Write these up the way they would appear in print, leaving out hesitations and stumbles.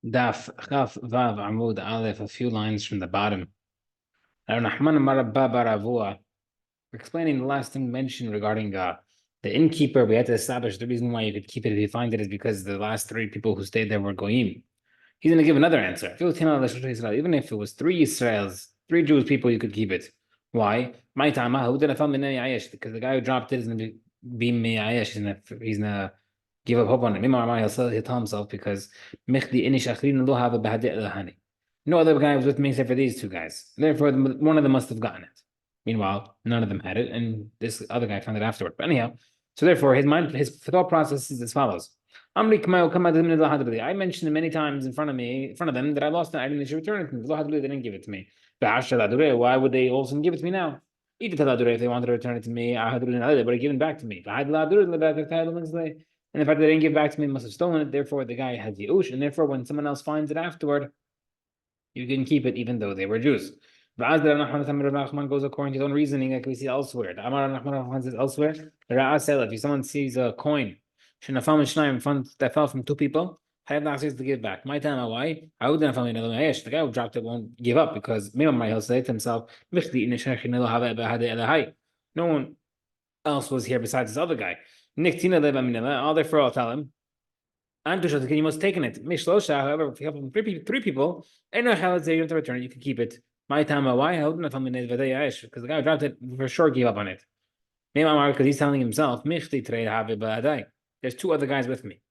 Daf Chaf Vav Amud Aleph, a few lines from the bottom. Rahman Marabba Baravua, explaining the last thing mentioned regarding the innkeeper. We had to establish the reason why you could keep it if you find it is because the last three people who stayed there were goyim. He's going to give another answer. Even if it was three Israels, three Jewish people, you could keep it. Why? My time, because the guy who dropped it is going to be me'ayesh. He's gonna give up hope on it. He'll tell himself because no other guy was with me except for these two guys. Therefore, one of them must have gotten it. Meanwhile, none of them had it, and this other guy found it afterward. But anyhow, so therefore, his thought process is as follows. I mentioned it many times in front of them, that I lost it. I didn't return it to me. They didn't give it to me. Why would they also give it to me now? If they wanted to return it to me, they would have given it back to me. And the fact that they didn't give it back to me, must have stolen it. Therefore, the guy has Yush, and therefore, when someone else finds it afterward, you can keep it even though they were Jews. But as the Nachman goes according to his own reasoning, like we see elsewhere. The Amar Nachman says elsewhere, if someone sees a coin that fell from two people, I have the access to give back. My time, why? I would not find another The guy who dropped it won't give up because he'll say to himself, no one else was here besides this other guy. Therefore, I'll tell him. You must have taken it. However, if you have three people, and no halal you don't have to return it, you can keep it. My time, why? Because the guy who dropped it for sure gave up on it. Because he's telling himself, there's two other guys with me.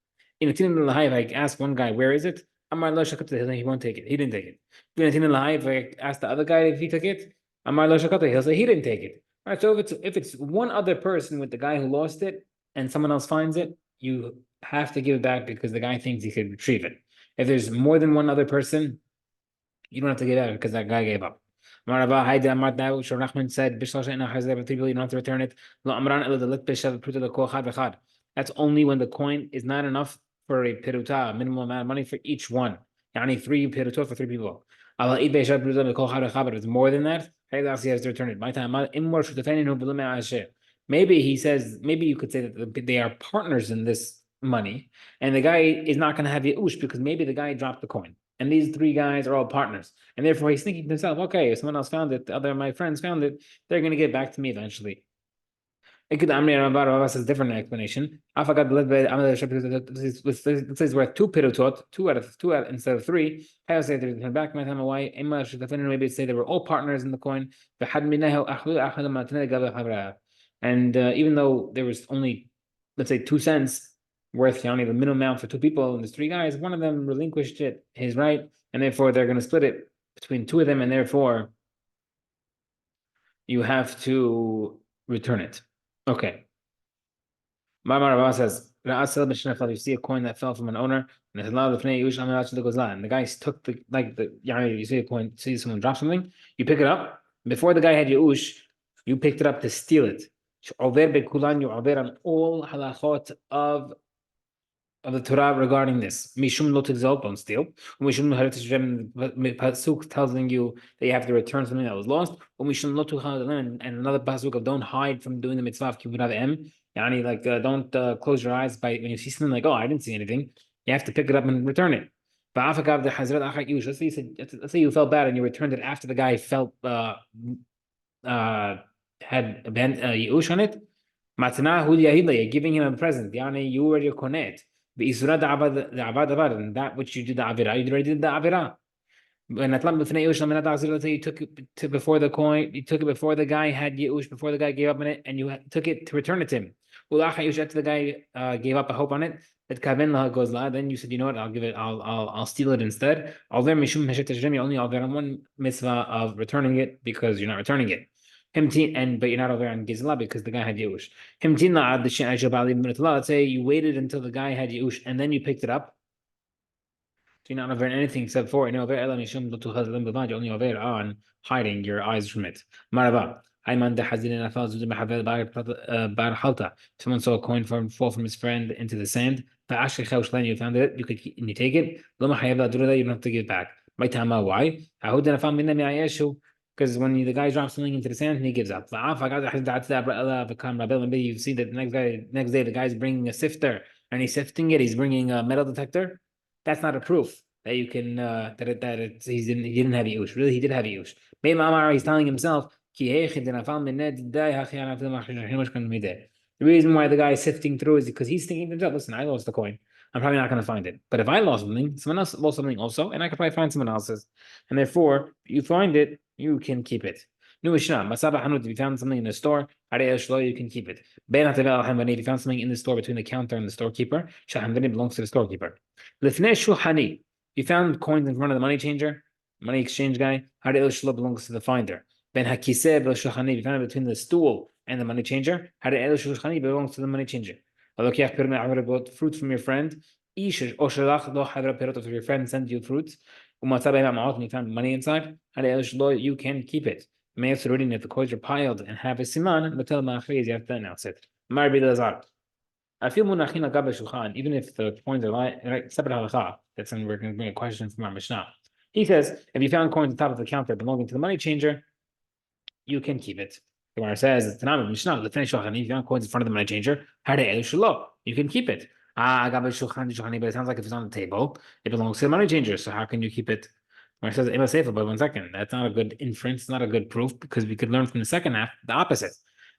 If I ask one guy, where is it? He won't take it. He didn't take it. If I ask the other guy if he took it, he'll say he didn't take it. All right, so if it's one other person with the guy who lost it and someone else finds it, you have to give it back because the guy thinks he could retrieve it. If there's more than one other person, you don't have to give it because that guy gave up. Nachman said, you don't have to return it. That's only when the coin is not enough for a peruta, a minimum amount of money for each one. Yani three perutot for three people. If it's more than that, he has to return it. Maybe he says, maybe you could say that they are partners in this money, and the guy is not going to have Yush because maybe the guy dropped the coin. And these three guys are all partners. And therefore he's thinking to himself, okay, if someone else found it, the other of my friends found it, they're going to get back to me eventually. It could Amri Rabba a different explanation. I forgot it says we're two pirutot, two out instead of three. I say they return back my time away. Maybe say they were all partners in the coin. And even though there was only, let's say, 2 cents worth, the minimum amount for two people, and there's three guys, one of them relinquished it, his right, and therefore they're going to split it between two of them, and therefore you have to return it. Okay. Marmar Rabba says, you see a coin that fell from an owner, and the guy took you see a coin, see someone drop something, you pick it up. Before the guy had Yush, you picked it up to steal it. You on all halachot of the Torah regarding this. Mishum lo tigzal, don't steal. Mishum pasuk telling you that you have to return something that was lost. Mishum lo and another pasuk of don't hide from doing the mitzvah of kibbutz em. Don't close your eyes by when you see something like, oh, I didn't see anything. You have to pick it up and return it. Let's say you felt bad and you returned it after the guy felt had Yush on it. You're giving him a present. You already connect. And that which you did the avira, you already did the avira. Let's say you took it to before the coin, you took it before the guy had Yush, before the guy gave up on it, and you took it to return it to him. After the guy gave up a hope on it, that kaven goes la. Then you said, you know what? I'll give it. I'll steal it instead. You only on one mitzvah of returning it because you're not returning it. But you're not over on Gizla because the guy had Yush. Let's say you waited until the guy had Yush and then you picked it up. So you're not over anything except for you're only over on hiding your eyes from it. Marava. Someone saw a coin fall from his friend into the sand. You found it, you take it. You don't have to give it back. Why? Because when the guy drops something into the sand and he gives up. Maybe you see that the next day the guy's bringing a sifter and he's sifting it, he's bringing a metal detector. That's not a proof. that you can he didn't have Yush. Really, he did have Yush. Maybe Amar, he's telling himself, the reason why the guy is sifting through is because he's thinking to himself, listen, I lost the coin. I'm probably not going to find it. But if I lost something, someone else lost something also, and I could probably find someone else's. And therefore, if you find it, you can keep it. New Mishnah, Masaba Hanut, if you found something in the store, you can keep it. If you found something in the store between the counter and the storekeeper, Shahamdani belongs to the storekeeper. Lifnei Shuhani, you found coins in front of the money changer, money exchange guy, belongs to the finder. Ben Hakiseh Shulchani, you found it between the stool and the money changer, belongs to the money changer. Fruit from your friend, if your friend sends you fruits, and you found money inside, you can keep it. If the coins are piled and have a siman, you have to announce it. I feel even if the coins are right, separate halacha. That's when we're going to bring a question from our Mishnah. He says, if you found coins on top of the counter belonging to the money changer, you can keep it. The Gemara says, Tanam Mishnah, the finish if you found coins in front of the money changer, you can keep it. But it sounds like if it's on the table, it belongs to the money changer. So how can you keep it? Gemara says, Ema Sefer, but 1 second. That's not a good inference, not a good proof, because we could learn from the second half the opposite.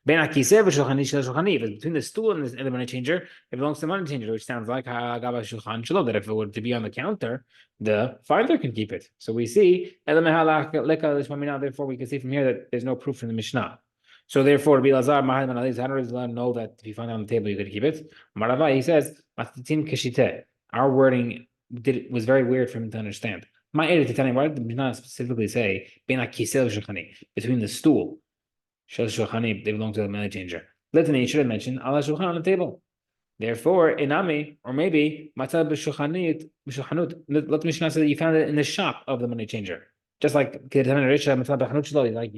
Between the stool and the money changer, it belongs to the money changer, which sounds like that if it were to be on the counter, the finder can keep it. So we see, therefore we can see from here that there's no proof in the Mishnah. So therefore, how does Lazar know that if you find it on the table, you could keep it? He says, our wording was very weird for him to understand. Why did the Mishnah specifically say between the stool? They belong to the money changer. Litany, you should have mentioned Allah Shulchan on the table. Therefore, inami, or maybe matzah b'shulchanut. Let the Mishnah say that you found it in the shop of the money changer. Just like you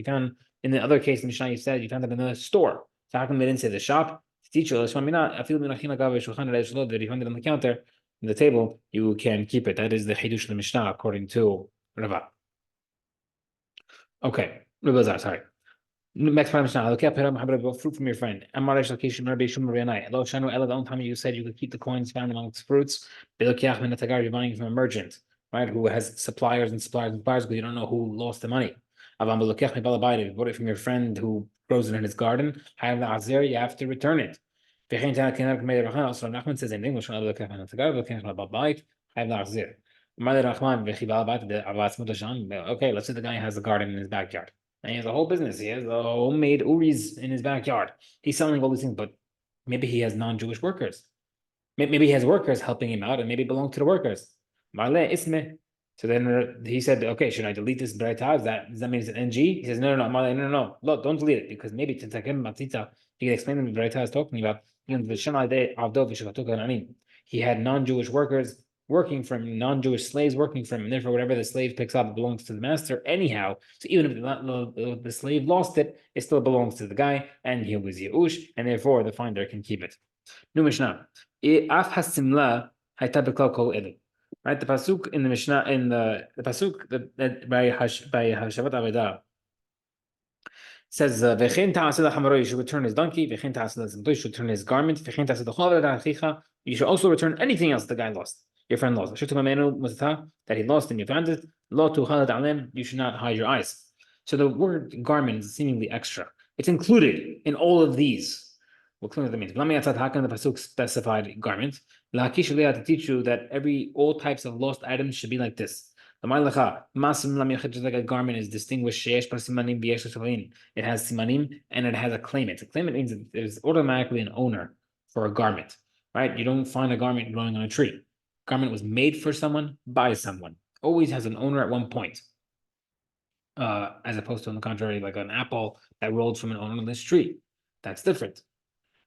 found in the other case, the Mishnah you said you found it in the store. So how come they didn't say the shop? To teach you, that if you found it on the counter, on the table, you can keep it. That is the Hidush of the Mishnah according to Rava. Okay, Rava, sorry. Next part of Mishnah, fruit from your friend. The only time you said you could keep the coins found amongst fruits, you're buying from a merchant, right, who has suppliers and suppliers and suppliers, but you don't know who lost the money. If you bought it from your friend who grows it in his garden, you have to return it. So Nachman says in English, okay, let's say the guy has a garden in his backyard. And he has a whole business. He has a homemade uris in his backyard. He's selling all these things, but maybe he has non-Jewish workers. Maybe he has workers helping him out and maybe belong to the workers. Marle isme. So then he said, okay, should I delete this Braita? Does that mean it's an NG? He says, no, Marle, no. Look, don't delete it because maybe Tintakim Matita, he can explain what Braita is talking about. He had non-Jewish workers working for him, non-Jewish slaves working for him, and therefore whatever the slave picks up belongs to the master anyhow. So even if the slave lost it, it still belongs to the guy, and he was Yeush, and therefore the finder can keep it. New Mishnah. Af hasimla hayta beklal kol edu. Right, the pasuk in the Mishnah, in the pasuk by Hashavat Aveda says, "V'chein ta'aseh l'chamaroi," you should return his donkey. V'chein ta'aseh l'zimtoi, you should return his garment. V'chein ta'aseh l'chol v'da'achicha, you should also return anything else the guy lost, your friend lost. That he lost and you found it. Lo tuchalad alem, you should not hide your eyes. So the word garment is seemingly extra. It's included in all of these. What clearly that means. How can the pasuk specified garment? To teach you that all types of lost items should be like this. Just like a garment is distinguished, it has simanim and it has a claimant. A claimant means that there's automatically an owner for a garment, right? You don't find a garment growing on a tree. A garment was made for someone by someone. Always has an owner at one point. As opposed to, on the contrary, like an apple that rolled from an ownerless tree. That's different.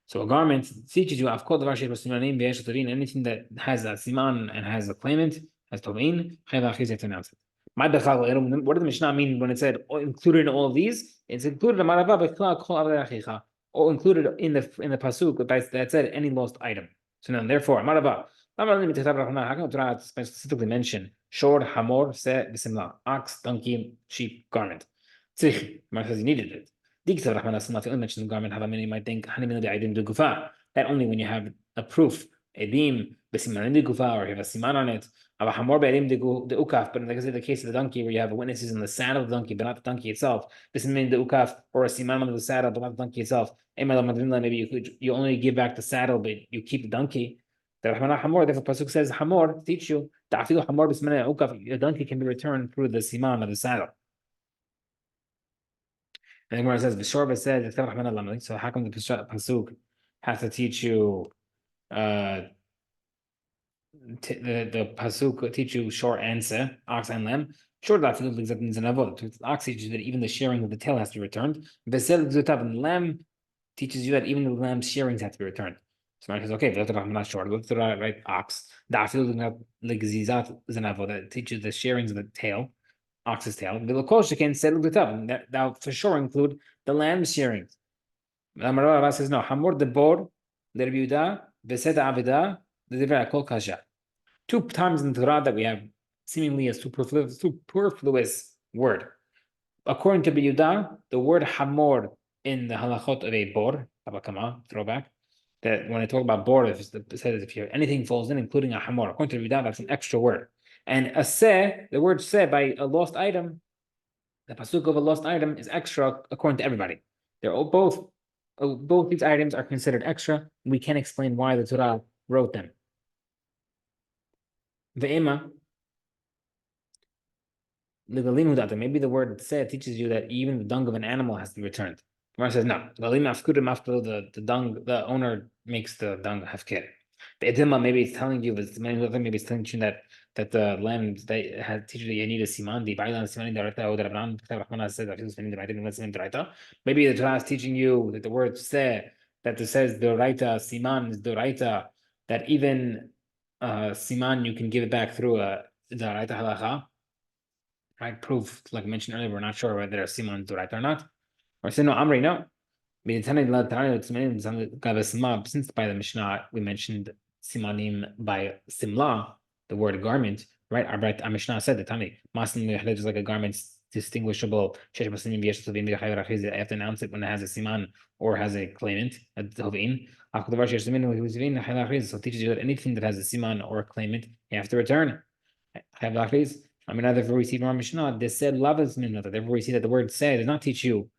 So a garment teaches you, anything that has a siman and has a claimant, has tovin, you have to announce it. What did the Mishnah mean when it said included in all of these? It's included or included in the pasuk that said any lost item. So now, therefore, how come Torah specifically mention shor, hamor, se, b'simla, ox, donkey, sheep, garment? Tzich, says you needed it. Only mentions the garment, how many might think that only when you have a proof edim b'simanim de gufa, or you have a siman on it. Of a hamor be'edim de ukaf, but like I said, the case of the donkey where you have witnesses in the saddle of the donkey, but not the donkey itself. B'simanim de ukaf, or a siman on the saddle, but not the donkey itself. Maybe you only give back the saddle, but you keep the donkey. The Hamor, therefore, Pasuk says Hamor teach you ta'afilu Hamor b'simanim ukaf. A donkey can be returned through the siman of the saddle. And then it says V'shor said, so how come the Pasuk has to teach you the pasuk teach you short answer, ox and lamb. Short ox teaches you that even the shearing of the tail has to be returned. And lamb teaches you that even the lamb's shearings have to be returned. So man says, okay, I'm not short. Look to the right ox. That teaches the shearings of the tail, ox's tail. That for sure include the lamb's shearings. Rav says no. Hamor the bor, the Rebuda, Veseta Avida, the Divra Kol Kasha. 2 times in the Torah that we have seemingly a superfluous word. According to Yehuda, the word hamor in the halachot of a bor, tabakama, throwback, that when I talk about bor, it says if anything falls in, including a hamor, according to Yehuda, that's an extra word. And a se, the word se by a lost item, the pasuk of a lost item is extra according to everybody. They're all both these items are considered extra. We can't explain why the Torah wrote them. Ve'ema, maybe the word said teaches you that even the dung of an animal has to be returned. Gemara says no. The dung, the owner makes the dung hafker. The edema, maybe it's telling you, maybe it's telling you that the lamb they had teach you that you need a siman. The bailan siman daraita or the Rabban Rahman says that maybe the Torah is teaching you that the word say that it says doraita siman is doraita, that even siman you can give it back through a doraita halacha. Right, proof like I mentioned earlier, we're not sure whether siman is right or not. Or say no, Amri, no. Since by the Mishnah we mentioned simanim by simla, the word garment, right? Our Mishnah said that Tani masin is like a garment distinguishable. You have to announce it when it has a siman or has a claimant. So it teaches you that anything that has a siman or a claimant, you have to return. I mean, either we see from our Mishnah, they said lavas minata. Therefore, we see that the word "say" does not teach you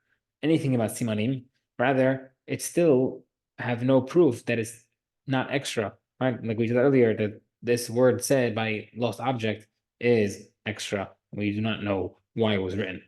anything about simanim. Rather, it still have no proof that it's not extra. Right? Like we said earlier, that this word "said" by lost object is extra. We do not know why it was written.